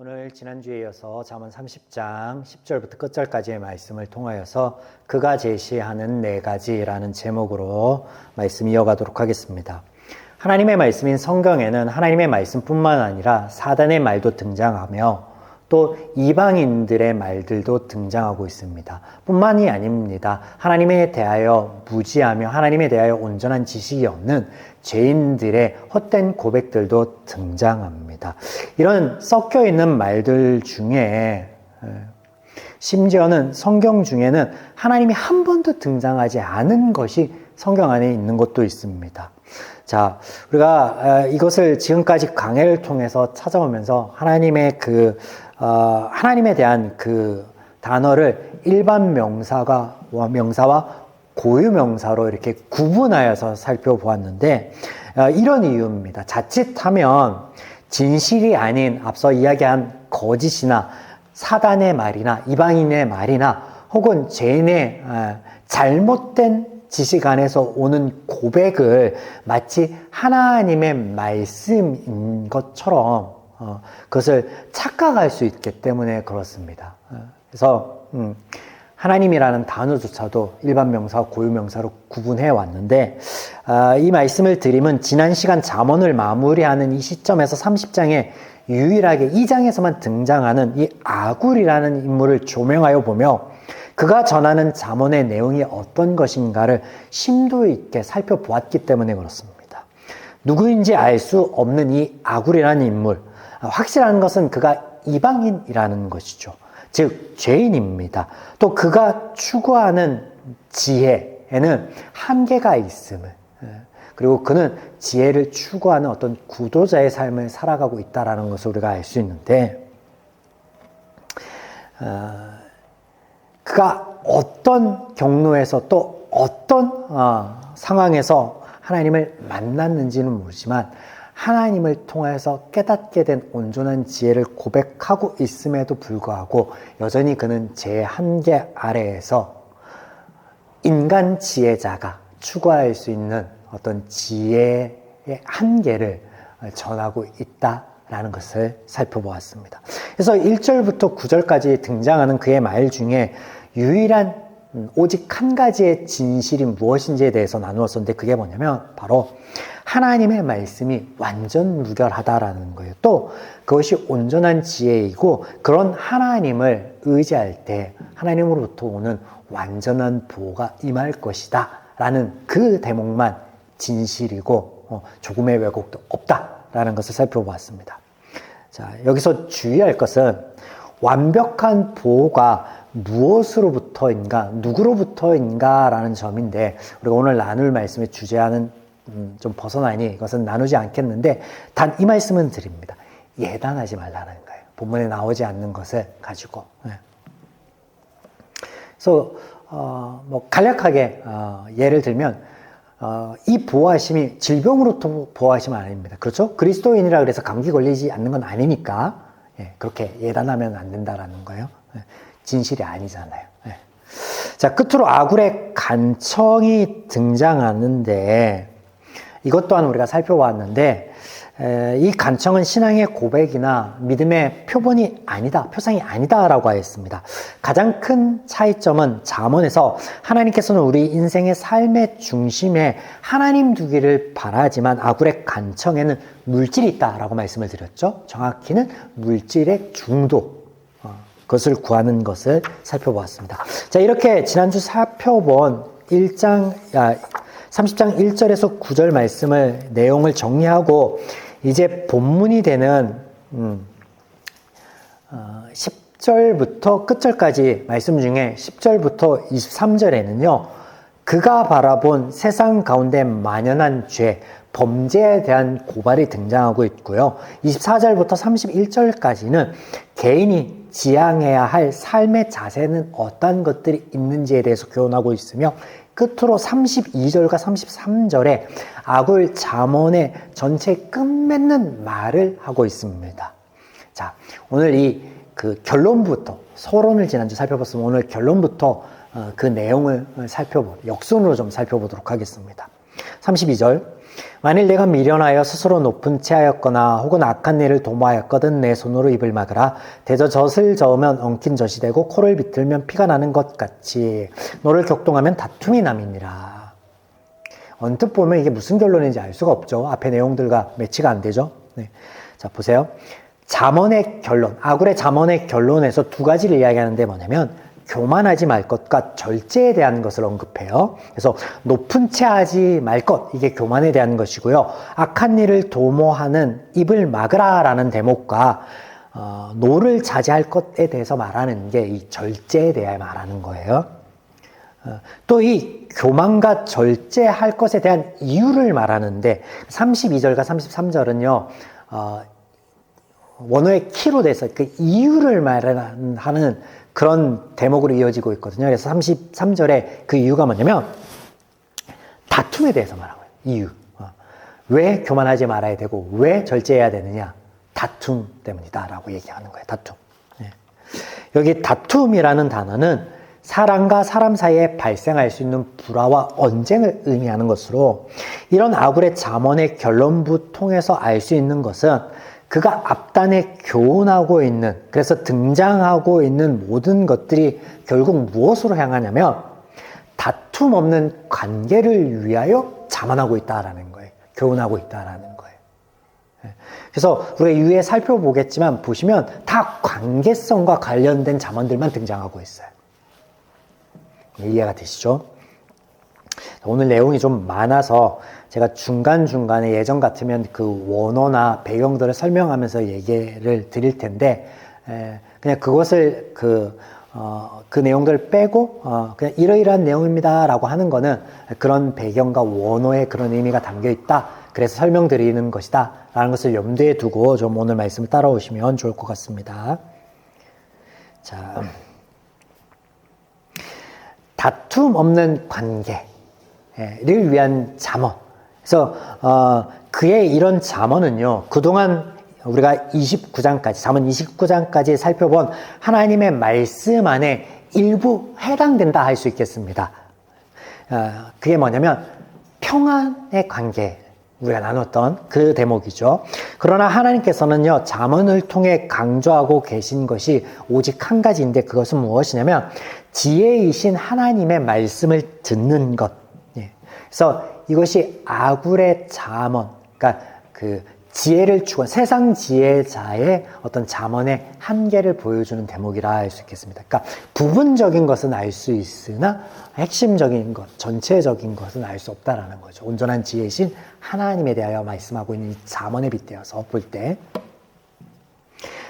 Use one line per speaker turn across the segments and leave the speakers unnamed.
오늘 지난주에 이어서 잠언 30장 10절부터 끝절까지의 말씀을 통하여서 그가 제시하는 네 가지라는 제목으로 말씀 이어가도록 하겠습니다. 하나님의 말씀인 성경에는 하나님의 말씀뿐만 아니라 사단의 말도 등장하며 또 이방인들의 말들도 등장하고 있습니다. 뿐만이 아닙니다. 하나님에 대하여 무지하며 하나님에 대하여 온전한 지식이 없는 죄인들의 헛된 고백들도 등장합니다. 이런 섞여 있는 말들 중에 심지어는 성경 중에는 하나님이 한 번도 등장하지 않은 것이 성경 안에 있는 것도 있습니다. 자, 우리가 이것을 지금까지 강해를 통해서 찾아오면서 하나님에 대한 그 단어를 일반 명사와 고유 명사로 이렇게 구분하여서 살펴보았는데, 이런 이유입니다. 자칫하면 진실이 아닌 앞서 이야기한 거짓이나 사단의 말이나 이방인의 말이나 혹은 죄인의 잘못된 지식 안에서 오는 고백을 마치 하나님의 말씀인 것처럼 그것을 착각할 수 있기 때문에 그렇습니다. 그래서 하나님이라는 단어조차도 일반 명사와 고유 명사로 구분해 왔는데, 이 말씀을 드리면 지난 시간 잠언을 마무리하는 이 시점에서 30장에 유일하게 2장에서만 등장하는 이 아굴이라는 인물을 조명하여 보며 그가 전하는 잠언의 내용이 어떤 것인가를 심도 있게 살펴보았기 때문에 그렇습니다. 누구인지 알 수 없는 이 아굴이라는 인물, 확실한 것은 그가 이방인이라는 것이죠. 즉 죄인입니다. 또 그가 추구하는 지혜에는 한계가 있음을, 그리고 그는 지혜를 추구하는 어떤 구도자의 삶을 살아가고 있다는 것을 우리가 알 수 있는데, 그가 어떤 경로에서 또 어떤 상황에서 하나님을 만났는지는 모르지만 하나님을 통해서 깨닫게 된 온전한 지혜를 고백하고 있음에도 불구하고 여전히 그는 제 한계 아래에서 인간 지혜자가 추구할 수 있는 어떤 지혜의 한계를 전하고 있다라는 것을 살펴보았습니다. 그래서 1절부터 9절까지 등장하는 그의 말 중에 유일한 오직 한 가지의 진실이 무엇인지에 대해서 나누었었는데, 그게 뭐냐면 바로 하나님의 말씀이 완전 무결하다라는 거예요. 또 그것이 온전한 지혜이고 그런 하나님을 의지할 때 하나님으로부터 오는 완전한 보호가 임할 것이다 라는 그 대목만 진실이고 조금의 왜곡도 없다라는 것을 살펴보았습니다. 자, 여기서 주의할 것은 완벽한 보호가 무엇으로부터인가, 누구로부터인가 라는 점인데, 우리가 오늘 나눌 말씀의 주제와는 좀 벗어나니 이것은 나누지 않겠는데, 단 이 말씀은 드립니다. 예단하지 말라는 거예요. 본문에 나오지 않는 것을 가지고. 그래서 간략하게 예를 들면 이 보호하심이 질병으로부터 보호하심은 아닙니다. 그렇죠? 그리스도인이라 그래서 감기 걸리지 않는 건 아니니까 그렇게 예단하면 안 된다라는 거예요. 진실이 아니잖아요. 자, 끝으로 아굴의 간청이 등장하는데, 이것 또한 우리가 살펴봤는데, 이 간청은 신앙의 고백이나 믿음의 표본이 아니다, 표상이 아니다라고 하였습니다. 가장 큰 차이점은 잠언에서 하나님께서는 우리 인생의 삶의 중심에 하나님 두기를 바라지만 아굴의 간청에는 물질이 있다라고 말씀을 드렸죠. 정확히는 물질의 중독, 그것을 구하는 것을 살펴보았습니다. 자, 이렇게 지난주 살펴본 30장 1절에서 9절 말씀을 내용을 정리하고 이제 본문이 되는 10절부터 끝절까지 말씀 중에 10절부터 23절에는요, 그가 바라본 세상 가운데 만연한 죄, 범죄에 대한 고발이 등장하고 있고요. 24절부터 31절까지는 개인이 지향해야 할 삶의 자세는 어떤 것들이 있는지에 대해서 교훈하고 있으며, 끝으로 32절과 33절에 아굴 잠언의 전체 끝맺는 말을 하고 있습니다. 자, 오늘 결론부터, 서론을 지난주 살펴봤으면 오늘 결론부터 그 내용을 역순으로 좀 살펴보도록 하겠습니다. 32절. 만일 내가 미련하여 스스로 높은 채 하였거나 혹은 악한 일을 도모하였거든 내 손으로 입을 막으라. 대저 젖을 저으면 엉킨 젖이 되고 코를 비틀면 피가 나는 것 같이 너를 격동하면 다툼이 남이니라. 언뜻 보면 이게 무슨 결론인지 알 수가 없죠. 앞의 내용들과 매치가 안 되죠. 네. 자, 보세요. 잠언의 결론, 아굴의 잠언의 결론에서 두 가지를 이야기하는데 뭐냐면 교만하지 말 것과 절제에 대한 것을 언급해요. 그래서 높은 채 하지 말 것, 이게 교만에 대한 것이고요. 악한 일을 도모하는 입을 막으라 라는 대목과 노를 자제할 것에 대해서 말하는 게 이 절제에 대해 말하는 거예요. 또 이 교만과 절제할 것에 대한 이유를 말하는데 32절과 33절은요. 원어의 키로 돼서 그 이유를 말하는 그런 대목으로 이어지고 있거든요. 그래서 33절에 그 이유가 뭐냐면 다툼에 대해서 말하고요. 이유. 왜 교만하지 말아야 되고 왜 절제해야 되느냐? 다툼 때문이다 라고 얘기하는 거예요. 다툼. 네. 여기 다툼이라는 단어는 사람과 사람 사이에 발생할 수 있는 불화와 언쟁을 의미하는 것으로 이런 아굴의 잠언의 결론부 통해서 알 수 있는 것은 그가 앞단에 교훈하고 있는, 그래서 등장하고 있는 모든 것들이 결국 무엇으로 향하냐면 다툼 없는 관계를 위하여 자만하고 있다라는 거예요. 교훈하고 있다라는 거예요. 그래서 우리가 이후에 살펴보겠지만 보시면 다 관계성과 관련된 잠언들만 등장하고 있어요. 이해가 되시죠? 오늘 내용이 좀 많아서 제가 중간중간에 예전 같으면 그 원어나 배경들을 설명하면서 얘기를 드릴 텐데, 그냥 그것을 그 내용들을 빼고, 그냥 이러이러한 내용입니다 라고 하는 거는 그런 배경과 원어에 그런 의미가 담겨 있다. 그래서 설명드리는 것이다. 라는 것을 염두에 두고 좀 오늘 말씀을 따라오시면 좋을 것 같습니다. 자, 다툼 없는 관계를 위한 잠언. 그래서 그의 이런 잠언은요, 그동안 우리가 29장까지, 잠언 29장까지 살펴본 하나님의 말씀 안에 일부 해당된다 할 수 있겠습니다. 그게 뭐냐면 평안의 관계, 우리가 나눴던 그 대목이죠. 그러나 하나님께서는요, 잠언을 통해 강조하고 계신 것이 오직 한 가지인데 그것은 무엇이냐면 지혜이신 하나님의 말씀을 듣는 것. 그래서 이것이 아굴의 잠언, 그러니까 그 지혜를 추구한 세상 지혜자의 어떤 잠언의 한계를 보여주는 대목이라 할 수 있겠습니다. 그러니까 부분적인 것은 알 수 있으나 핵심적인 것, 전체적인 것은 알 수 없다라는 거죠. 온전한 지혜이신 하나님에 대하여 말씀하고 있는 이 잠언에 빗대어서 볼 때.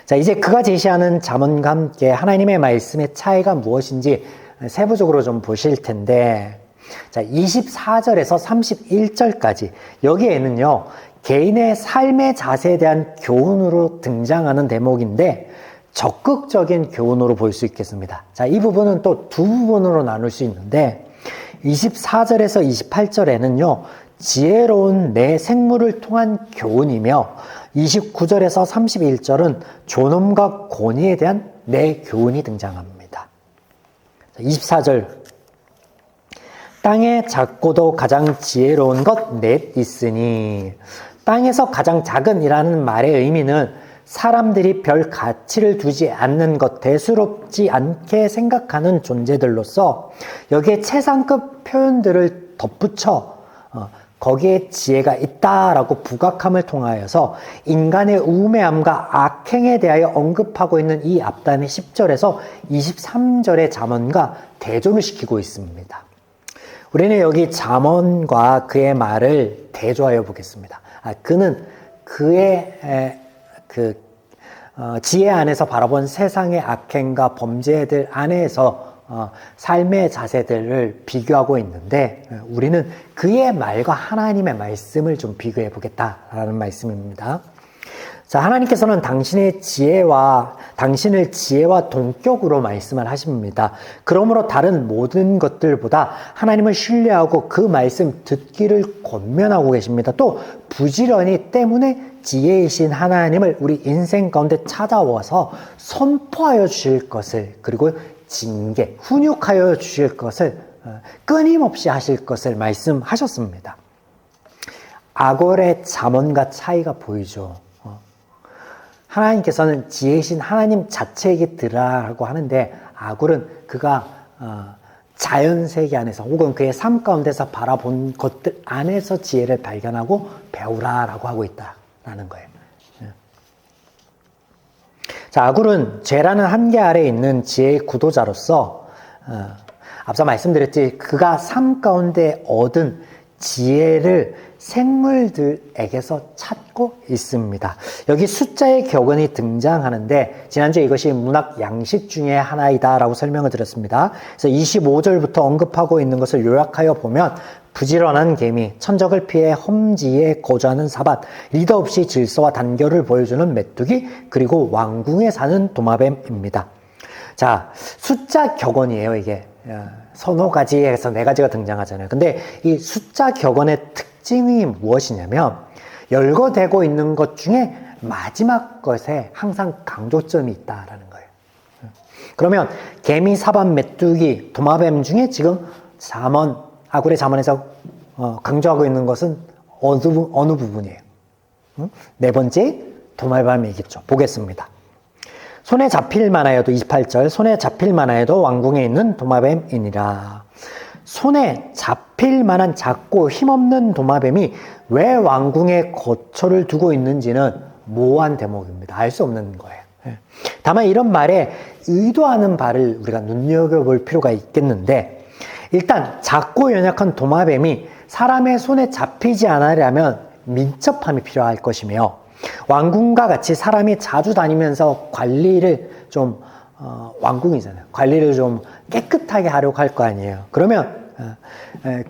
자, 이제 그가 제시하는 잠언과 함께 하나님의 말씀의 차이가 무엇인지 세부적으로 좀 보실 텐데, 자, 24절에서 31절까지 여기에는요, 개인의 삶의 자세에 대한 교훈으로 등장하는 대목인데 적극적인 교훈으로 볼 수 있겠습니다. 자, 이 부분은 또 두 부분으로 나눌 수 있는데 24절에서 28절에는요, 지혜로운 내 생물을 통한 교훈이며 29절에서 31절은 존엄과 권위에 대한 내 교훈이 등장합니다. 24절, 땅에 작고도 가장 지혜로운 것 넷 있으니, 땅에서 가장 작은이라는 말의 의미는 사람들이 별 가치를 두지 않는 것, 대수롭지 않게 생각하는 존재들로서 여기에 최상급 표현들을 덧붙여 거기에 지혜가 있다라고 부각함을 통하여서 인간의 우매함과 악행에 대하여 언급하고 있는 이 앞단의 10절에서 23절의 잠언과 대조를 시키고 있습니다. 우리는 여기 잠언과 그의 말을 대조하여 보겠습니다. 그는 그의 지혜 안에서 바라본 세상의 악행과 범죄들 안에서 삶의 자세들을 비교하고 있는데, 우리는 그의 말과 하나님의 말씀을 좀 비교해 보겠다라는 말씀입니다. 자, 하나님께서는 당신을 지혜와 동격으로 말씀을 하십니다. 그러므로 다른 모든 것들보다 하나님을 신뢰하고 그 말씀 듣기를 권면하고 계십니다. 또 부지런히 때문에 지혜이신 하나님을 우리 인생 가운데 찾아와서 선포하여 주실 것을, 그리고 징계, 훈육하여 주실 것을, 끊임없이 하실 것을 말씀하셨습니다. 아골의 잠언과 차이가 보이죠. 하나님께서는 지혜이신 하나님 자체에게 들으라고 하는데 아골은 그가 자연세계 안에서 혹은 그의 삶 가운데서 바라본 것들 안에서 지혜를 발견하고 배우라라고 하고 있다라는 거예요. 자, 아굴은 죄라는 한계 아래에 있는 지혜의 구도자로서 앞서 말씀드렸지 그가 삶 가운데 얻은 지혜를 생물들에게서 찾고 있습니다. 여기 숫자의 격언이 등장하는데 지난주에 이것이 문학 양식 중에 하나이다 라고 설명을 드렸습니다. 그래서 25절부터 언급하고 있는 것을 요약하여 보면 부지런한 개미, 천적을 피해 험지에 거주하는 사ባት, 리더 없이 질서와 단결을 보여주는 메뚜기, 그리고 왕궁에 사는 도마뱀입니다. 자, 숫자 격언이에요, 이게. 서너 가지에서 네 가지가 등장하잖아요. 근데 이 숫자 격언의 특징이 무엇이냐면 열거되고 있는 것 중에 마지막 것에 항상 강조점이 있다라는 거예요. 그러면 개미, 사ባት, 메뚜기, 도마뱀 중에 지금 아굴의 잠언에서 강조하고 있는 것은 어느 부분이에요? 네 번째 도마뱀이겠죠. 보겠습니다. 손에 잡힐 만하여도 28절 손에 잡힐 만하여도 왕궁에 있는 도마뱀이니라. 손에 잡힐 만한 작고 힘없는 도마뱀이 왜 왕궁에 거처를 두고 있는지는 모호한 대목입니다. 알 수 없는 거예요. 다만 이런 말에 의도하는 바를 우리가 눈여겨볼 필요가 있겠는데 일단 작고 연약한 도마뱀이 사람의 손에 잡히지 않으려면 민첩함이 필요할 것이며 왕궁과 같이 사람이 자주 다니면서 관리를 좀 왕궁이잖아요. 관리를 좀 깨끗하게 하려고 할 거 아니에요. 그러면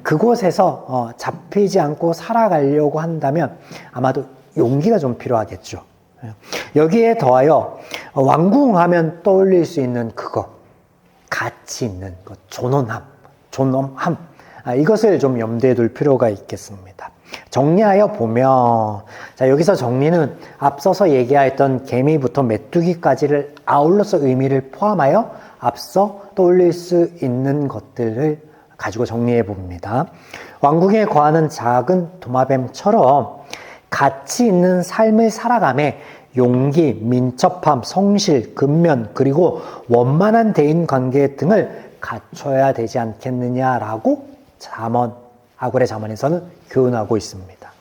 그곳에서 잡히지 않고 살아가려고 한다면 아마도 용기가 좀 필요하겠죠. 여기에 더하여 왕궁 하면 떠올릴 수 있는 그거 가치 있는 것, 존엄함 이것을 좀 염두에 둘 필요가 있겠습니다. 정리하여 보면 자 여기서 정리는 앞서서 얘기했던 개미부터 메뚜기까지를 아울러서 의미를 포함하여 앞서 떠올릴 수 있는 것들을 가지고 정리해 봅니다. 왕궁에 거하는 작은 도마뱀처럼 가치 있는 삶을 살아감에 용기, 민첩함, 성실, 근면 그리고 원만한 대인관계 등을 갖춰야 되지 않겠느냐라고 아굴의 잠언에서는 교훈하고 있습니다.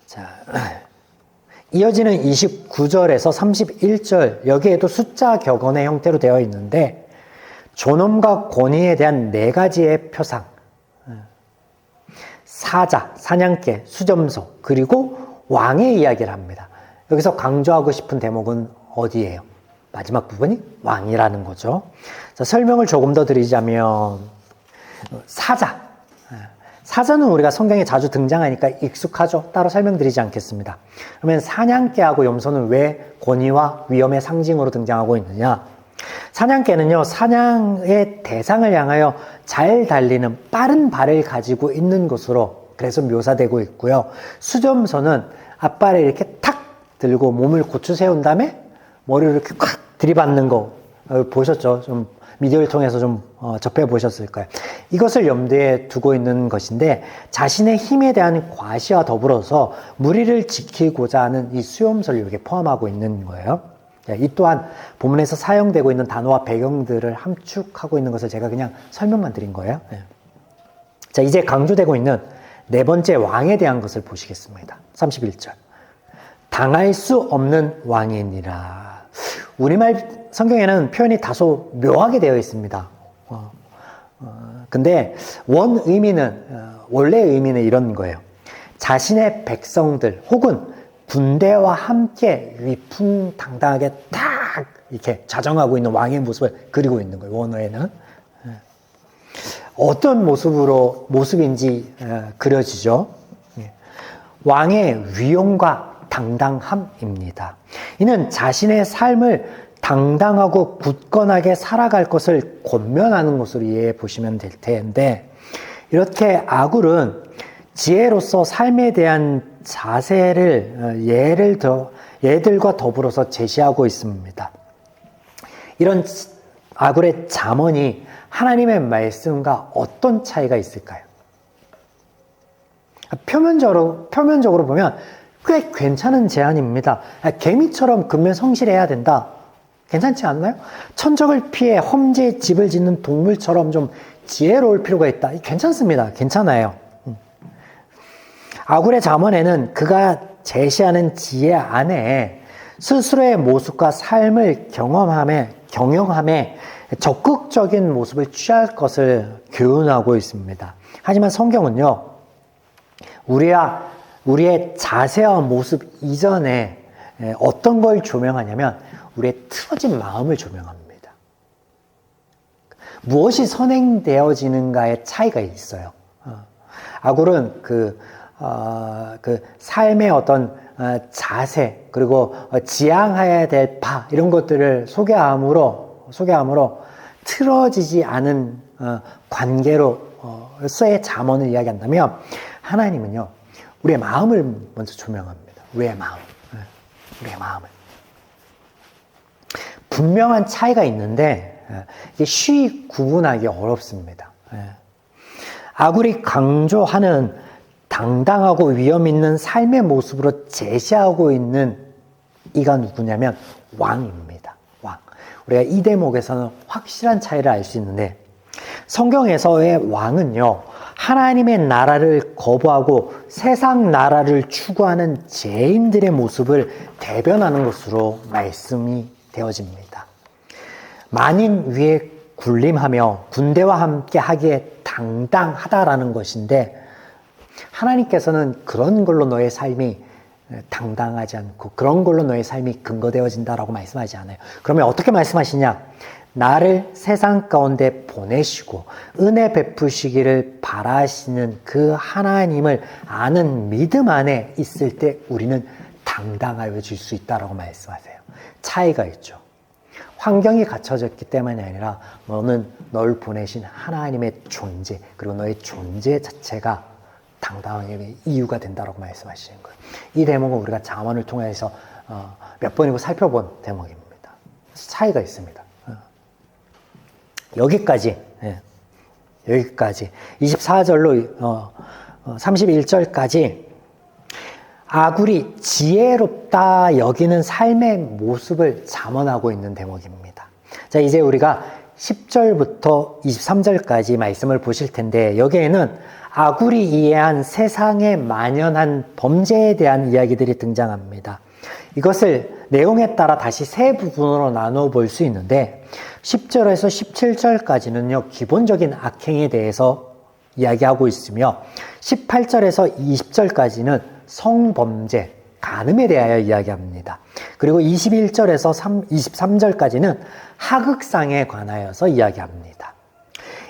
자, 이어지는 29절에서 31절 여기에도 숫자 격언의 형태로 되어 있는데 존엄과 권위에 대한 네 가지의 표상 사자, 사냥개, 수점소 그리고 왕의 이야기를 합니다. 여기서 강조하고 싶은 대목은 어디예요? 마지막 부분이 왕이라는 거죠. 자, 설명을 조금 더 드리자면 사자는 우리가 성경에 자주 등장하니까 익숙하죠. 따로 설명드리지 않겠습니다. 그러면 사냥개하고 염소는 왜 권위와 위엄의 상징으로 등장하고 있느냐? 사냥개는요, 사냥의 대상을 향하여 잘 달리는 빠른 발을 가지고 있는 것으로 그래서 묘사되고 있고요. 수점소는 앞발을 이렇게 탁 들고 몸을 고추 세운 다음에 머리를 이렇게 콱 들이받는 거 보셨죠? 좀 미디어를 통해서 좀 접해 보셨을 거예요. 이것을 염두에 두고 있는 것인데 자신의 힘에 대한 과시와 더불어서 무리를 지키고자 하는 이 수염소를 여기에 포함하고 있는 거예요. 이 또한 본문에서 사용되고 있는 단어와 배경들을 함축하고 있는 것을 제가 그냥 설명만 드린 거예요. 자, 이제 강조되고 있는 네 번째 왕에 대한 것을 보시겠습니다. 31절. 당할 수 없는 왕이니라. 우리말 성경에는 표현이 다소 묘하게 되어 있습니다. 근데 원래 의미는 이런 거예요. 자신의 백성들 혹은 군대와 함께 위풍당당하게 딱 이렇게 자정하고 있는 왕의 모습을 그리고 있는 거예요. 원어에는. 어떤 모습인지 그려지죠. 왕의 위엄과 당당함입니다. 이는 자신의 삶을 당당하고 굳건하게 살아갈 것을 권면하는 것으로 이해해 보시면 될 텐데 이렇게 아굴은 지혜로서 삶에 대한 자세를 예들과 더불어서 제시하고 있습니다. 이런 아굴의 잠언이 하나님의 말씀과 어떤 차이가 있을까요? 표면적으로 보면 꽤 괜찮은 제안입니다. 개미처럼 근면 성실해야 된다. 괜찮지 않나요? 천적을 피해 험지에 집을 짓는 동물처럼 좀 지혜로울 필요가 있다. 괜찮습니다. 괜찮아요. 아굴의 잠언에는 그가 제시하는 지혜 안에 스스로의 모습과 삶을 경영함에 적극적인 모습을 취할 것을 교훈하고 있습니다. 하지만 성경은요, 우리의 자세와 모습 이전에 어떤 걸 조명하냐면 우리의 틀어진 마음을 조명합니다. 무엇이 선행되어지는가의 차이가 있어요. 아굴은 그 삶의 어떤 자세, 그리고 지향해야 될 바, 이런 것들을 소개함으로 틀어지지 않은 관계로서의 잠언을 이야기한다면, 하나님은요, 우리의 마음을 먼저 조명합니다. 우리의 마음을. 분명한 차이가 있는데, 이게 쉬이 구분하기 어렵습니다. 아굴이 강조하는 당당하고 위험 있는 삶의 모습으로 제시하고 있는 이가 누구냐면 왕입니다. 왕. 우리가 이 대목에서는 확실한 차이를 알 수 있는데, 성경에서의 왕은요, 하나님의 나라를 거부하고 세상 나라를 추구하는 죄인들의 모습을 대변하는 것으로 말씀이 되어집니다. 만인 위에 군림하며 군대와 함께 하기에 당당하다라는 것인데, 하나님께서는 그런 걸로 너의 삶이 당당하지 않고 그런 걸로 너의 삶이 근거되어진다라고 말씀하지 않아요. 그러면 어떻게 말씀하시냐? 나를 세상 가운데 보내시고 은혜 베푸시기를 바라시는 그 하나님을 아는 믿음 안에 있을 때 우리는 당당하여질 수 있다라고 말씀하세요. 차이가 있죠. 환경이 갖춰졌기 때문이 아니라 너는 널 보내신 하나님의 존재, 그리고 너의 존재 자체가 당당함의 이유가 된다고 말씀하시는 거예요. 이 대목은 우리가 잠언을 통해서 몇 번이고 살펴본 대목입니다. 차이가 있습니다. 여기까지 24절로 31절까지 아굴이 지혜롭다 여기는 삶의 모습을 잠언하고 있는 대목입니다. 자, 이제 우리가 10절부터 23절까지 말씀을 보실 텐데, 여기에는 아굴이 이해한 세상에 만연한 범죄에 대한 이야기들이 등장합니다. 이것을 내용에 따라 다시 세 부분으로 나누어 볼 수 있는데, 10절에서 17절까지는요, 기본적인 악행에 대해서 이야기하고 있으며, 18절에서 20절까지는 성범죄, 간음에 대하여 이야기합니다. 그리고 21절에서 23절까지는 하극상에 관하여서 이야기합니다.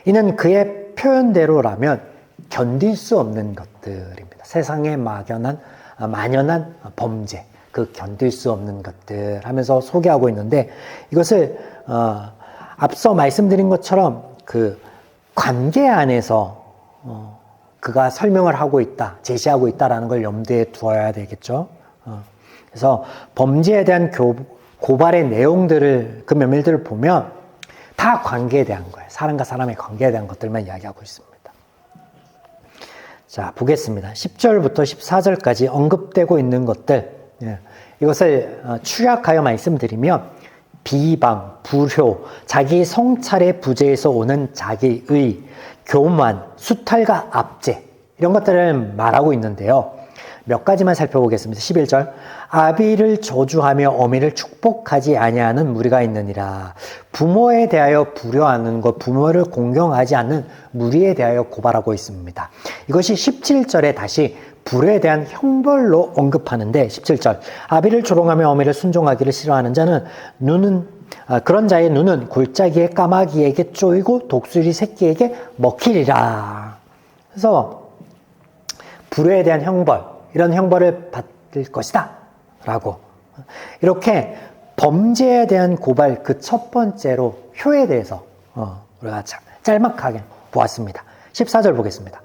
이는 그의 표현대로라면 견딜 수 없는 것들입니다. 세상에 만연한 범죄, 그 견딜 수 없는 것들 하면서 소개하고 있는데, 이것을 앞서 말씀드린 것처럼 그 관계 안에서 그가 설명을 하고 있다, 제시하고 있다라는 걸 염두에 두어야 되겠죠. 그래서 범죄에 대한 고발의 내용들을, 그 면밀들을 보면 다 관계에 대한 거예요. 사람과 사람의 관계에 대한 것들만 이야기하고 있습니다. 자, 보겠습니다. 10절부터 14절까지 언급되고 있는 것들, 이것을 축약하여 말씀드리면 비방, 불효, 자기 성찰의 부재에서 오는 자기의, 교만, 수탈과 압제, 이런 것들을 말하고 있는데요. 몇 가지만 살펴보겠습니다. 11절, 아비를 저주하며 어미를 축복하지 아니하는 무리가 있느니라. 부모에 대하여 불효하는 것, 부모를 공경하지 않는 무리에 대하여 고발하고 있습니다. 이것이 17절에 다시 불효에 대한 형벌로 언급하는데, 17절, 아비를 조롱하며 어미를 순종하기를 싫어하는 자는 그런 자의 눈은 골짜기의 까마귀에게 쪼이고 독수리 새끼에게 먹히리라. 그래서 불효에 대한 형벌, 이런 형벌을 받을 것이다 라고, 이렇게 범죄에 대한 고발, 그 첫 번째로 효에 대해서 우리가 짤막하게 보았습니다. 14절 보겠습니다.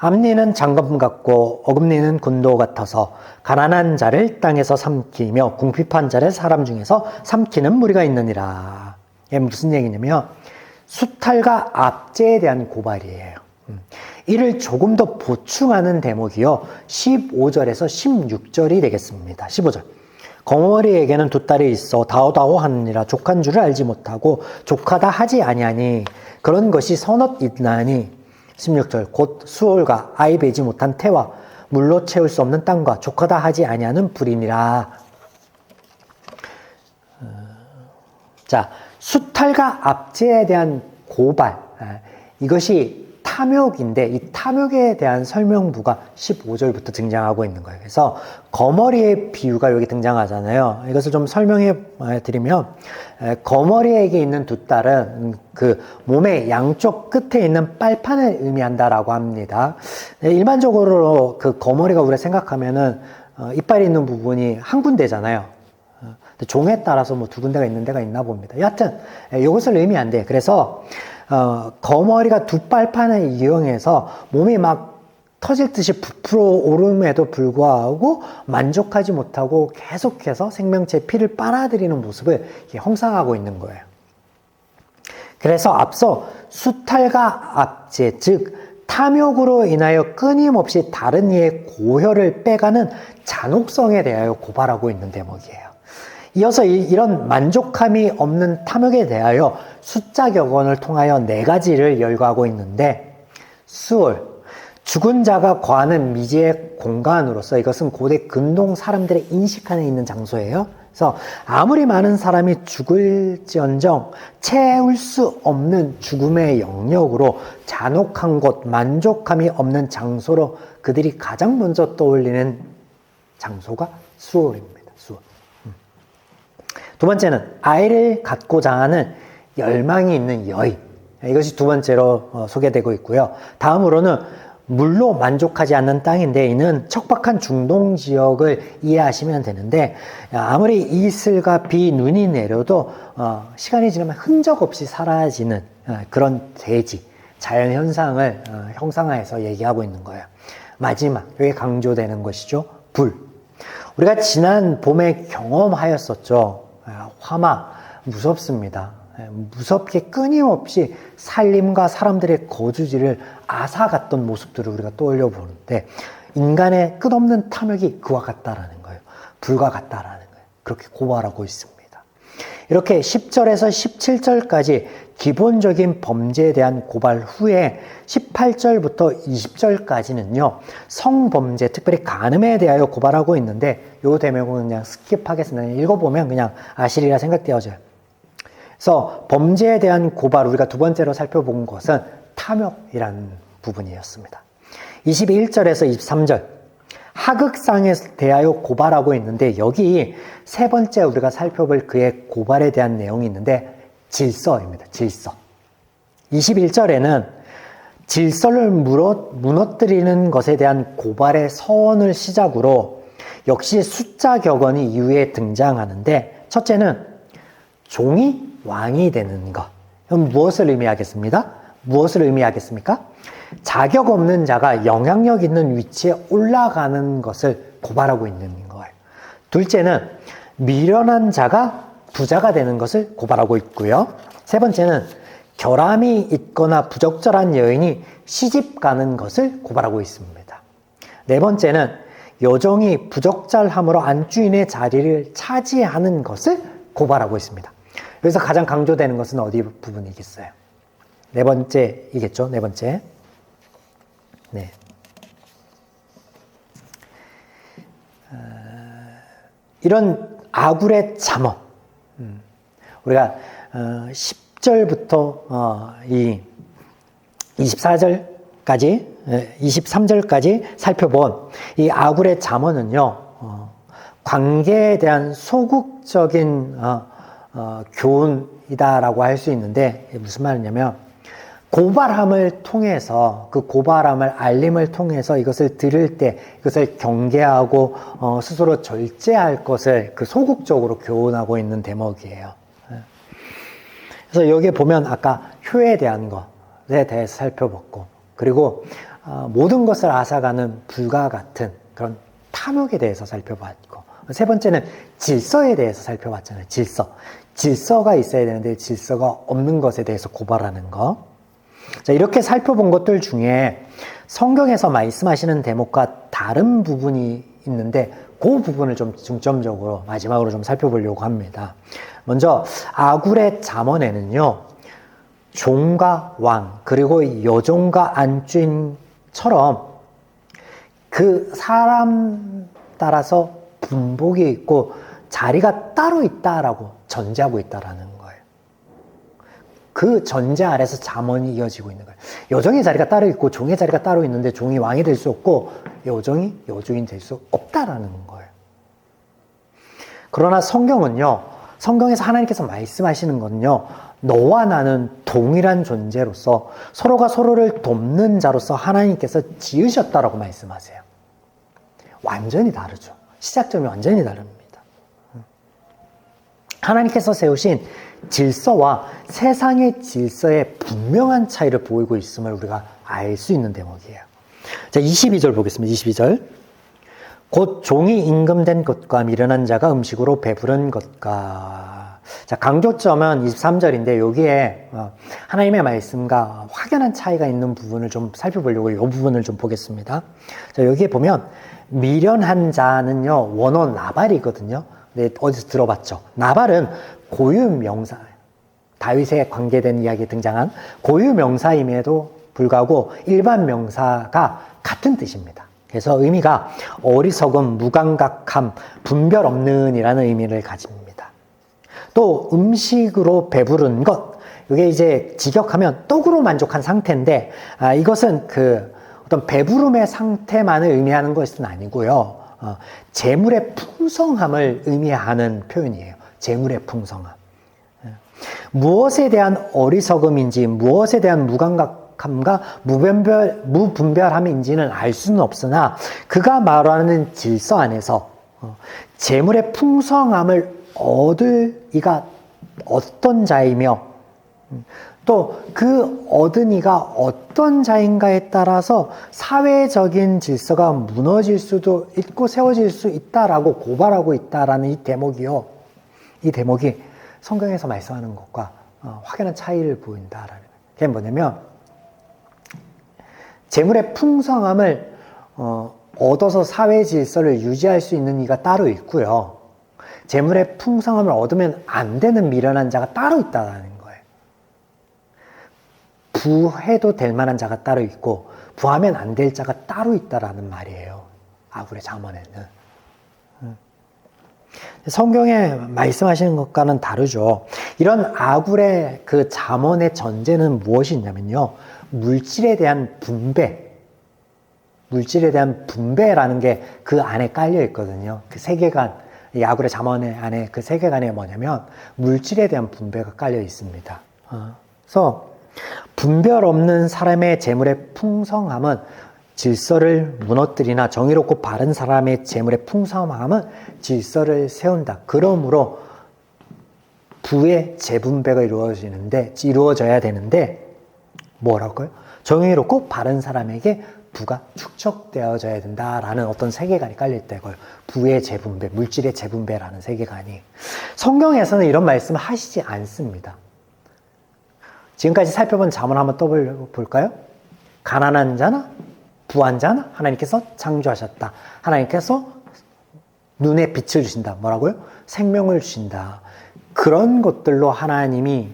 앞니는 장검 같고 어금니는 군도 같아서 가난한 자를 땅에서 삼키며 궁핍한 자를 사람 중에서 삼키는 무리가 있느니라. 이게 무슨 얘기냐면 수탈과 압제에 대한 고발이에요. 이를 조금 더 보충하는 대목이요. 15절에서 16절이 되겠습니다. 15절. 거머리에게는 두 딸이 있어 다오다오 하느니라. 족한 줄을 알지 못하고 족하다 하지 아니하니 그런 것이 서넛 있나니. 16절. 곧 수올과 아이 베지 못한 태와 물로 채울 수 없는 땅과 족하다 하지 아니하는 불이니라. 자, 수탈과 압제에 대한 고발, 이것이 탐욕인데 이 탐욕에 대한 설명부가 15절부터 등장하고 있는 거예요. 그래서 거머리의 비유가 여기 등장하잖아요. 이것을 좀 설명해 드리면, 거머리에게 있는 두 딸은 그 몸의 양쪽 끝에 있는 빨판을 의미한다라고 합니다. 일반적으로 그 거머리가 우리가 생각하면은 이빨이 있는 부분이 한 군데잖아요. 종에 따라서 뭐 두 군데가 있는 데가 있나 봅니다. 여하튼 이것을 의미한대. 그래서 거머리가 두 빨판을 이용해서 몸이 막 터질 듯이 부풀어 오름에도 불구하고 만족하지 못하고 계속해서 생명체의 피를 빨아들이는 모습을 형상하고 있는 거예요. 그래서 앞서 수탈과 압제, 즉 탐욕으로 인하여 끊임없이 다른 이의 고혈을 빼가는 잔혹성에 대하여 고발하고 있는 대목이에요. 이어서 이런 만족함이 없는 탐욕에 대하여 숫자 격언을 통하여 4가지를 열거하고 있는데, 수올, 죽은 자가 거하는 미지의 공간으로서 이것은 고대 근동 사람들의 인식 안에 있는 장소예요. 그래서 아무리 많은 사람이 죽을지언정 채울 수 없는 죽음의 영역으로 잔혹한 곳, 만족함이 없는 장소로 그들이 가장 먼저 떠올리는 장소가 수올입니다. 두 번째는 아이를 갖고자 하는 열망이 있는 여인. 이것이 두 번째로 소개되고 있고요. 다음으로는 물로 만족하지 않는 땅인데 이는 척박한 중동 지역을 이해하시면 되는데, 아무리 이슬과 비, 눈이 내려도 시간이 지나면 흔적 없이 사라지는 그런 대지, 자연현상을 형상화해서 얘기하고 있는 거예요. 마지막, 여기 강조되는 것이죠. 불. 우리가 지난 봄에 경험하였었죠. 화마, 무섭습니다. 무섭게 끊임없이 살림과 사람들의 거주지를 앗아갔던 모습들을 우리가 떠올려 보는데, 인간의 끝없는 탐욕이 그와 같다라는 거예요. 불과 같다라는 거예요. 그렇게 고발하고 있습니다. 이렇게 10절에서 17절까지 기본적인 범죄에 대한 고발 후에 18절부터 20절까지는요, 성범죄, 특별히 간음에 대하여 고발하고 있는데, 요 대목은 그냥 스킵하겠습니다. 읽어보면 그냥 아시리라 생각되어져요. 그래서 범죄에 대한 고발, 우리가 두 번째로 살펴본 것은 탐욕이라는 부분이었습니다. 21절에서 23절, 하극상에 대하여 고발하고 있는데, 여기 세 번째 우리가 살펴볼 그의 고발에 대한 내용이 있는데, 질서입니다. 질서. 21절에는 질서를 무너뜨리는 것에 대한 고발의 서원을 시작으로 역시 숫자 격언이 이후에 등장하는데, 첫째는 종이 왕이 되는 것. 그럼 무엇을 의미하겠습니까? 무엇을 의미하겠습니까? 자격 없는 자가 영향력 있는 위치에 올라가는 것을 고발하고 있는 거예요. 둘째는 미련한 자가 부자가 되는 것을 고발하고 있고요. 세 번째는 결함이 있거나 부적절한 여인이 시집 가는 것을 고발하고 있습니다. 네 번째는 여종이 부적절함으로 안주인의 자리를 차지하는 것을 고발하고 있습니다. 여기서 가장 강조되는 것은 어디 부분이겠어요? 네 번째이겠죠? 네 번째. 네. 이런 아굴의 잠언. 우리가 10절부터 이 24절까지 23절까지 살펴본 이 아굴의 잠언은요, 관계에 대한 소극적인 교훈이다라고 할 수 있는데, 무슨 말이냐면 고발함을 통해서, 그 고발함을 알림을 통해서 이것을 들을 때 이것을 경계하고 스스로 절제할 것을 그 소극적으로 교훈하고 있는 대목이에요. 그래서 여기에 보면 아까 효에 대한 것에 대해서 살펴봤고, 그리고 모든 것을 앗아가는 불과 같은 그런 탐욕에 대해서 살펴봤고, 세 번째는 질서에 대해서 살펴봤잖아요. 질서가 있어야 되는데 질서가 없는 것에 대해서 고발하는 것. 자, 이렇게 살펴본 것들 중에 성경에서 말씀하시는 대목과 다른 부분이 있는데 그 부분을 좀 중점적으로 마지막으로 좀 살펴보려고 합니다. 먼저 아굴의 잠언에는요, 종과 왕 그리고 여종과 안주인처럼 그 사람 따라서 분복이 있고 자리가 따로 있다라고 전제하고 있다라는 거예요. 그 전제 아래서 잠언이 이어지고 있는 거예요. 여종의 자리가 따로 있고 종의 자리가 따로 있는데 종이 왕이 될 수 없고 여종이 여주인 될 수 없다라는 거예요. 그러나 성경에서 하나님께서 말씀하시는 건요, 너와 나는 동일한 존재로서 서로가 서로를 돕는 자로서 하나님께서 지으셨다라고 말씀하세요. 완전히 다르죠. 시작점이 완전히 다릅니다. 하나님께서 세우신 질서와 세상의 질서의 분명한 차이를 보이고 있음을 우리가 알 수 있는 대목이에요. 자, 22절 보겠습니다. 22절. 곧 종이 임금된 것과 미련한 자가 음식으로 배부른 것과. 자, 강조점은 23절인데 여기에 하나님의 말씀과 확연한 차이가 있는 부분을 좀 살펴보려고 이 부분을 좀 보겠습니다. 자, 여기에 보면 미련한 자는요, 원어 나발이거든요. 네, 어디서 들어봤죠? 나발은 고유명사, 다윗에 관계된 이야기에 등장한 고유명사임에도 불구하고 일반 명사가 같은 뜻입니다. 그래서 의미가 어리석음, 무감각함, 분별 없는 이라는 의미를 가집니다. 또 음식으로 배부른 것, 이게 이제 직역하면 떡으로 만족한 상태인데, 이것은 그 어떤 배부름의 상태만을 의미하는 것은 아니고요. 재물의 풍성함을 의미하는 표현이에요. 재물의 풍성함. 무엇에 대한 어리석음인지, 무엇에 대한 무감각함과 무분별함인지는 알 수는 없으나 그가 말하는 질서 안에서 재물의 풍성함을 얻을 이가 어떤 자이며 또 그 얻은 이가 어떤 자인가에 따라서 사회적인 질서가 무너질 수도 있고 세워질 수 있다라고 고발하고 있다라는 이 대목이요. 이 대목이 성경에서 말씀하는 것과 확연한 차이를 보인다라는 거예요. 그게 뭐냐면 재물의 풍성함을 얻어서 사회 질서를 유지할 수 있는 이가 따로 있고요. 재물의 풍성함을 얻으면 안 되는 미련한 자가 따로 있다라는 거예요. 부해도 될 만한 자가 따로 있고 부하면 안 될 자가 따로 있다라는 말이에요. 아굴의 잠언에는. 성경에 말씀하시는 것과는 다르죠. 이런 아굴의 그 잠언의 전제는 무엇이 있냐면요. 물질에 대한 분배라는 게 그 안에 깔려 있거든요. 그 세계관, 이 아굴의 잠언의 안에 그 세계관이 뭐냐면 물질에 대한 분배가 깔려 있습니다. 그래서 분별 없는 사람의 재물의 풍성함은 질서를 무너뜨리나 정의롭고 바른 사람의 재물의 풍성함은 질서를 세운다. 그러므로 부의 재분배가 이루어져야 되는데 뭐라고요? 정의롭고 바른 사람에게 부가 축적되어져야 된다라는 어떤 세계관이 깔려있다고요. 부의 재분배, 물질의 재분배라는 세계관이. 성경에서는 이런 말씀을 하시지 않습니다. 지금까지 살펴본 잠언 한번 떠볼까요? 가난한 자나 부한 자나 하나님께서 창조하셨다. 하나님께서 눈에 빛을 주신다. 뭐라고요? 생명을 주신다. 그런 것들로 하나님이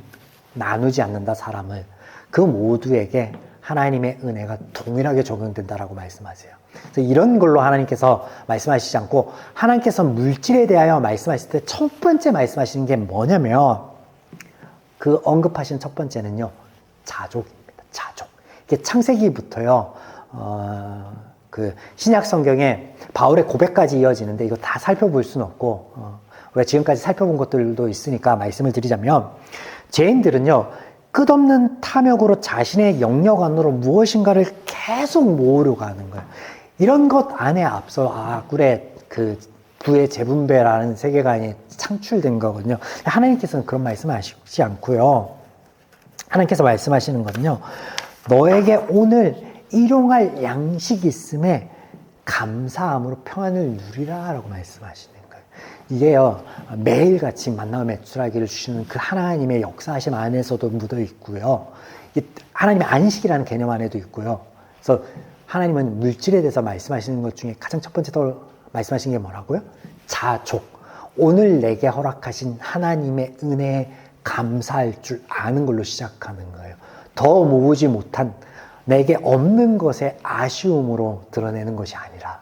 나누지 않는다, 사람을. 그 모두에게 하나님의 은혜가 동일하게 적용된다라고 말씀하세요. 그래서 이런 걸로 하나님께서 말씀하시지 않고 하나님께서 물질에 대하여 말씀하실 때 첫 번째 말씀하시는 게 뭐냐면 그 언급하신 첫 번째는요, 자족입니다. 자족. 이게 창세기부터요, 그 신약 성경에 바울의 고백까지 이어지는데 이거 다 살펴볼 수는 없고, 우리가 지금까지 살펴본 것들도 있으니까 말씀을 드리자면, 죄인들은요, 끝없는 탐욕으로 자신의 영역 안으로 무엇인가를 계속 모으려고 하는 거예요. 이런 것 안에 앞서 아굴의 그 부의 재분배라는 세계관이 창출된 거거든요. 하나님께서는 그런 말씀을 하시지 않고요. 하나님께서 말씀하시는 거는요. 너에게 오늘 일용할 양식이 있음에 감사함으로 평안을 누리라 라고 말씀하시는 거예요. 이게요. 매일같이 만나와 매출하기를 주시는 그 하나님의 역사하심 안에서도 묻어 있고요. 하나님의 안식이라는 개념 안에도 있고요. 그래서 하나님은 물질에 대해서 말씀하시는 것 중에 가장 첫 번째로 말씀하신 게 뭐라고요? 자족. 오늘 내게 허락하신 하나님의 은혜에 감사할 줄 아는 걸로 시작하는 거예요. 더 모으지 못한 내게 없는 것에 아쉬움으로 드러내는 것이 아니라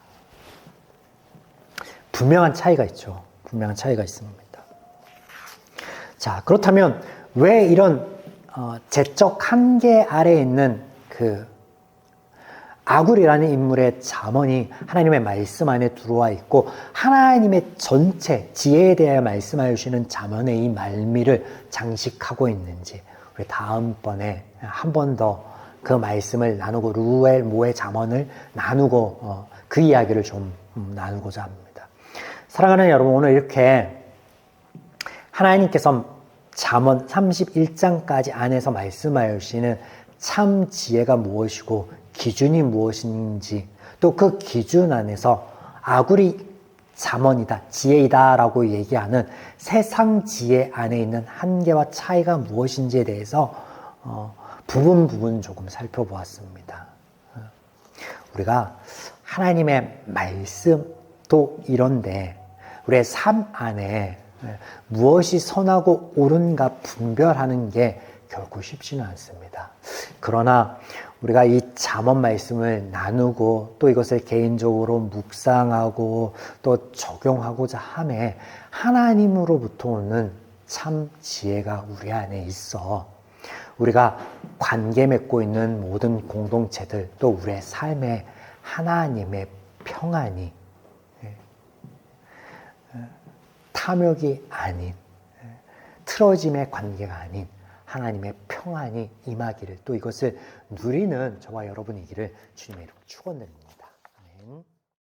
분명한 차이가 있죠. 분명한 차이가 있습니다. 자, 그렇다면 왜 이런 재적 한계 아래에 있는 그 아굴이라는 인물의 잠언이 하나님의 말씀 안에 들어와 있고 하나님의 전체 지혜에 대해 말씀하여 주시는 잠언의 이 말미를 장식하고 있는지 우리 다음번에 한 번 더 그 말씀을 나누고 루엘 모의 잠언을 나누고 그 이야기를 좀 나누고자 합니다. 사랑하는 여러분, 오늘 이렇게 하나님께서 잠언 31장까지 안에서 말씀하여 주시는 참 지혜가 무엇이고 기준이 무엇인지 또 그 기준 안에서 아굴이 잠언이다, 지혜이다 라고 얘기하는 세상 지혜 안에 있는 한계와 차이가 무엇인지에 대해서 부분 조금 살펴보았습니다. 우리가 하나님의 말씀도 이런데 우리의 삶 안에 무엇이 선하고 옳은가 분별하는 게 결코 쉽지는 않습니다. 그러나 우리가 이 잠언 말씀을 나누고 또 이것을 개인적으로 묵상하고 또 적용하고자 함에 하나님으로부터 오는 참 지혜가 우리 안에 있어 우리가 관계 맺고 있는 모든 공동체들 또 우리의 삶에 하나님의 평안이 탐욕이 아닌 틀어짐의 관계가 아닌 하나님의 평안이 임하기를 또 이것을 누리는 저와 여러분이기를 주님의 이름으로 축원드립니다.